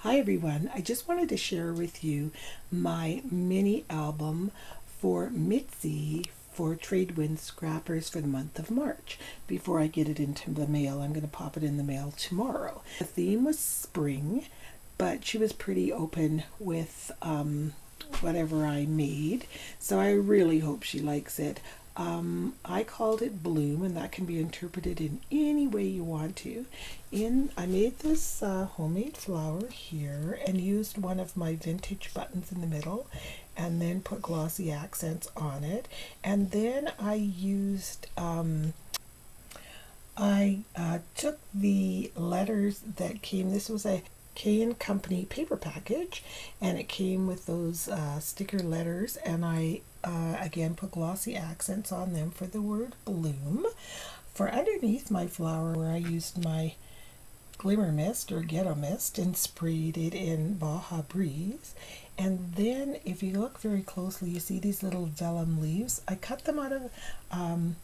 Hi everyone, I just wanted to share with you my mini album for Mitsy for Trade Wind Scrappers for the month of March. Before I get it into the mail, I'm going to pop it in the mail tomorrow. The theme was spring, but she was pretty open with whatever I made, so I really hope she likes it. I called it Bloom, and that can be interpreted in any way you want to. I made this homemade flower here and used one of my vintage buttons in the middle and then put glossy accents on it. And then I used, I took the letters that came, this was a K & Company paper package, and it came with those sticker letters, and I again put glossy accents on them for the word bloom. For underneath my flower, where I used my glimmer mist or ghetto mist and sprayed it in Baja Breeze. And then if you look very closely, you see these little vellum leaves. I cut them out of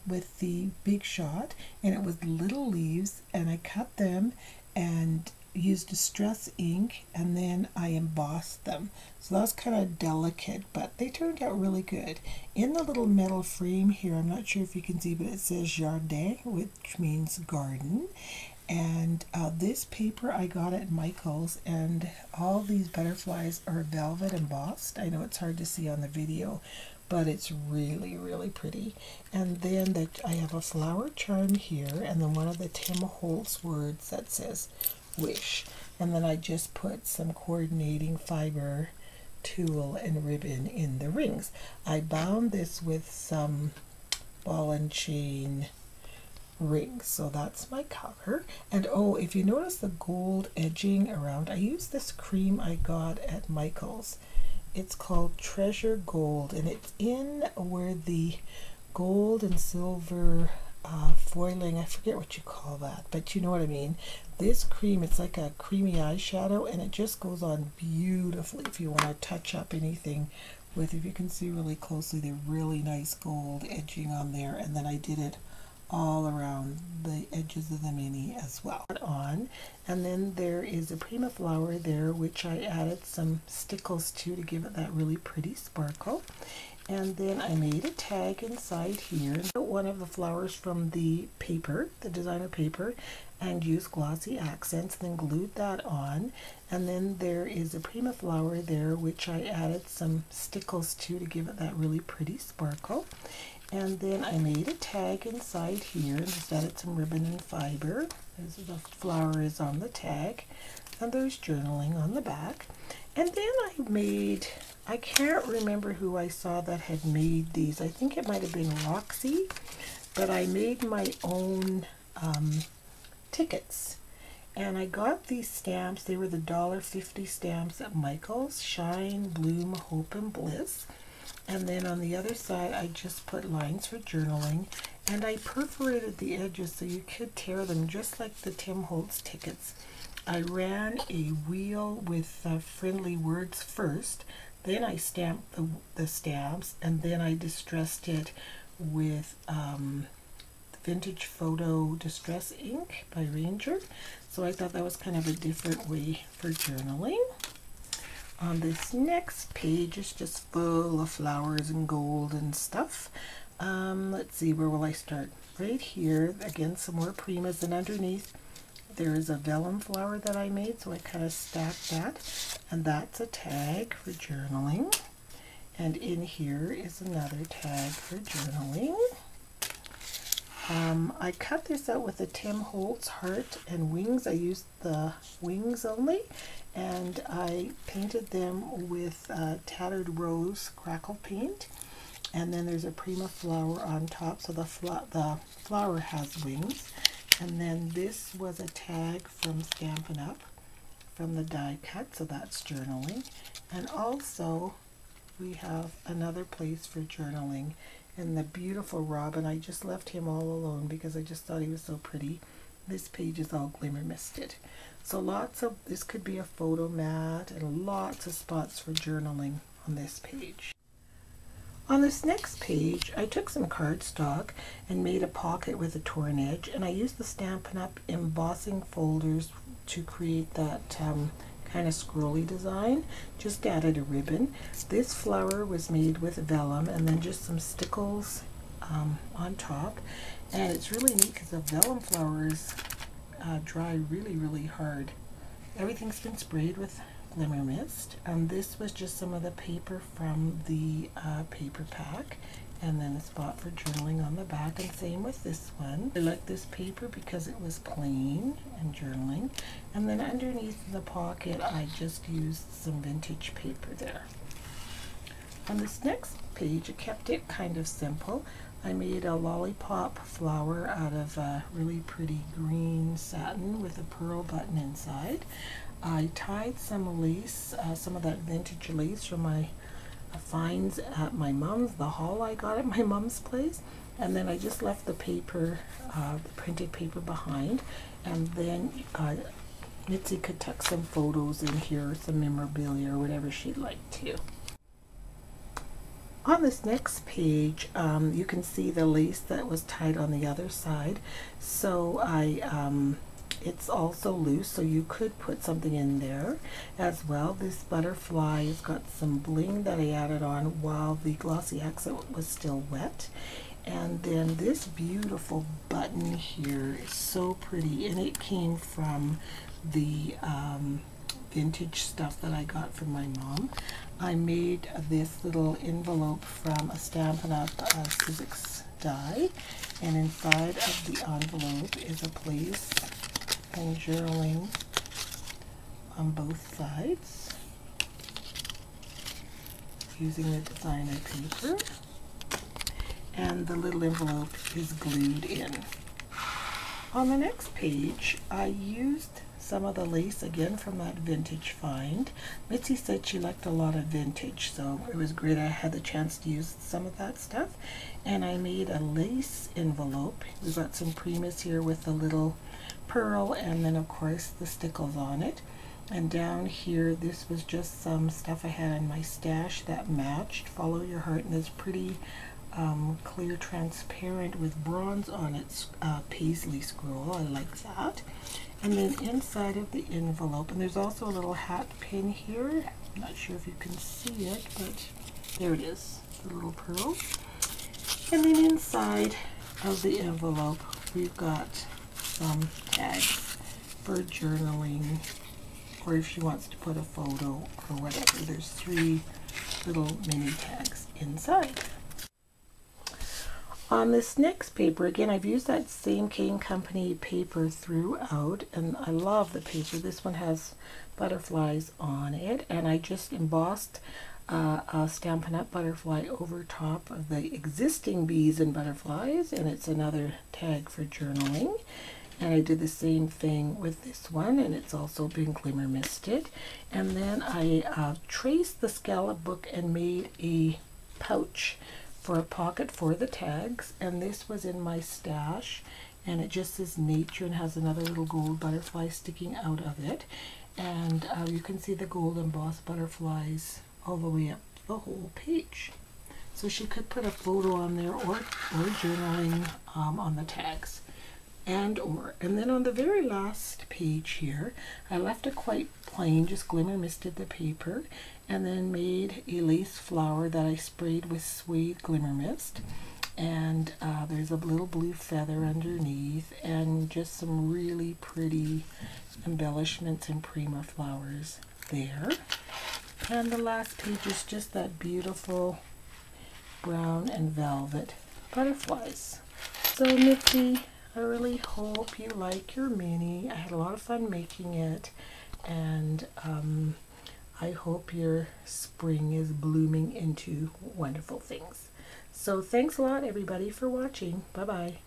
with the Big Shot, and it was little leaves, and I cut them and used distress ink, and then I embossed them. So that was kind of delicate, but they turned out really good. In the little metal frame here, I'm not sure if you can see, but it says Jardin, which means garden. And this paper I got at Michael's, and all these butterflies are velvet embossed. I know it's hard to see on the video, but it's really, really pretty. And then I have a flower charm here, and then one of the Tim Holtz words that says wish. And then I just put some coordinating fiber tulle and ribbon in the rings. I bound this with some ball and chain rings, so that's my cover. And oh, if you notice the gold edging around, I used this cream I got at Michael's. It's called Treasure Gold, and it's in where the gold and silver foiling, I forget what you call that, but you know what I mean. This cream, it's like a creamy eyeshadow, and it just goes on beautifully if you want to touch up anything with, if you can see really closely, the really nice gold edging on there. And then I did it all around the edges of the mini as well. And then there is a Prima flower there, which I added some stickles to give it that really pretty sparkle. And then I made a tag inside here, one of the flowers from the paper, the designer paper, and used glossy accents, then glued that on. And then there is a Prima flower there, which I added some stickles to give it that really pretty sparkle. And then I made a tag inside here and just added some ribbon and fiber. As the flower is on the tag, and there's journaling on the back. And then I can't remember who I saw that had made these. I think it might have been Roxy, but I made my own tickets. And I got these stamps. They were the $1.50 stamps at Michael's, Shine, Bloom, Hope, and Bliss. And then on the other side, I just put lines for journaling, and I perforated the edges so you could tear them just like the Tim Holtz tickets. I ran a wheel with friendly words first, then I stamped the stamps, and then I distressed it with Vintage Photo Distress Ink by Ranger. So I thought that was kind of a different way for journaling. On this next page, it's just full of flowers and gold and stuff. Let's see, where will I start? Right here, again, some more Primas, and underneath there is a vellum flower that I made, so I kind of stacked that, and that's a tag for journaling. And in here is another tag for journaling. I cut this out with a Tim Holtz heart and wings. I used the wings only, and I painted them with Tattered Rose crackle paint. And then there's a Prima flower on top, so the flower has wings. And then this was a tag from Stampin' Up! From the die cut, so that's journaling. And also we have another place for journaling, and the beautiful robin. I just left him all alone because I just thought he was so pretty. This page is all glimmer misted. So this could be a photo mat, and lots of spots for journaling on this page. On this next page, I took some cardstock and made a pocket with a torn edge, and I used the Stampin' Up! Embossing folders to create that kind of scrolly design. Just added a ribbon. This flower was made with vellum and then just some stickles on top. And it's really neat because the vellum flowers dry really hard. Everything's been sprayed with glimmer mist. This was just some of the paper from the paper pack, and then a spot for journaling on the back, and same with this one. I like this paper because it was plain and journaling, and then underneath the pocket I just used some vintage paper there. On this next page I kept it kind of simple. I made a lollipop flower out of a really pretty green satin with a pearl button inside. I tied some lace, some of that vintage lace from my finds at my mom's, the haul I got at my mom's place, and then I just left the paper, the printed paper behind, and then Mitsy could tuck some photos in here, some memorabilia or whatever she'd like to. On this next page, you can see the lace that was tied on the other side. So it's also loose, so you could put something in there as well. This butterfly has got some bling that I added on while the glossy accent was still wet. And then this beautiful button here is so pretty, and it came from the vintage stuff that I got from my mom. I made this little envelope from a Stampin' Up! Civics die, and inside of the envelope is a place and journaling on both sides using the designer paper, and the little envelope is glued in. On the next page I used some of the lace again from that vintage find. Mitsy said she liked a lot of vintage, so it was great I had the chance to use some of that stuff. And I made a lace envelope. We've got some Primus here with the little pearl, and then of course the stickles on it. And down here, this was just some stuff I had in my stash that matched Follow Your Heart, and this pretty clear transparent with bronze on it paisley scroll. I like that. And then inside of the envelope, and there's also a little hat pin here. I'm not sure if you can see it, but there it is, the little pearl. And then inside of the envelope we've got some tags for journaling, or if she wants to put a photo or whatever. There's 3 little mini tags inside. On this next paper, again, I've used that same Cane Company paper throughout, and I love the paper. This one has butterflies on it, and I just embossed a Stampin' Up! Butterfly over top of the existing bees and butterflies, and it's another tag for journaling. And I did the same thing with this one, and it's also been glimmer misted. And then I traced the scallop book and made a pouch for a pocket for the tags, and this was in my stash, and it just says nature and has another little gold butterfly sticking out of it. And you can see the gold embossed butterflies all the way up the whole page. So she could put a photo on there, or journaling on the tags. And then on the very last page here, I left it quite plain, just glimmer misted the paper, and then made a lace flower that I sprayed with suede glimmer mist. And there's a little blue feather underneath, and just some really pretty embellishments and Prima flowers there. And the last page is just that beautiful brown and velvet butterflies. So Mitsy, I really hope you like your mini. I had a lot of fun making it, and I hope your spring is blooming into wonderful things. So thanks a lot, everybody, for watching. Bye-bye.